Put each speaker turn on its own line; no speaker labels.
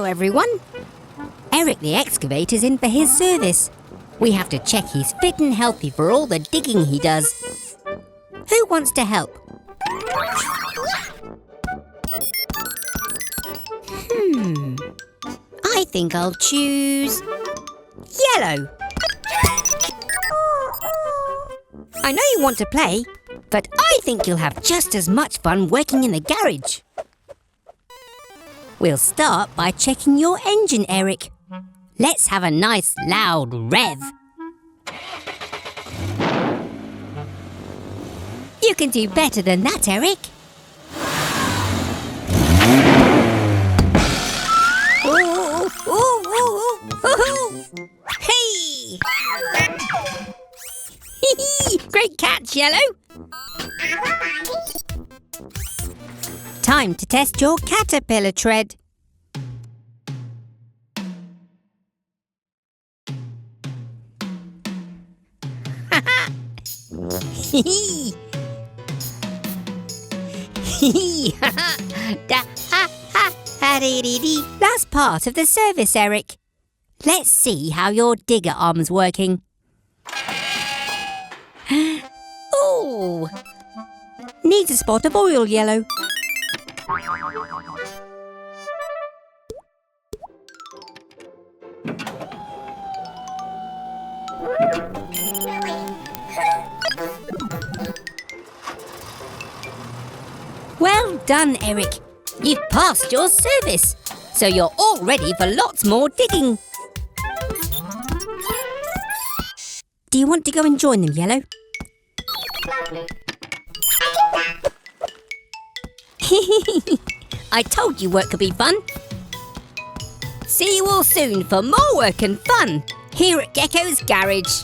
everyone. Eric the excavator's in for his service. We have to check he's fit and healthy for all the digging he does. Who wants to help? I think I'll choose yellow. I know you want to play, but I think you'll have just as much fun working in the garage. We'll start by checking your engine, Eric. Let's have a nice loud rev. You can do better than that, Eric. Ooh, ooh, ooh, ooh, ooh. Hey! Great catch, Yellow. Time to test your caterpillar tread. That's part of the service, Eric. Let's see how your digger arm's working. Ooh! Needs a spot of oil, Yellow. Well done, Eric. You've passed your service, so you're all ready for lots more digging. Do you want to go and join them, Yellow? I told you work could be fun. See you all soon for more work and fun here at Gecko's Garage.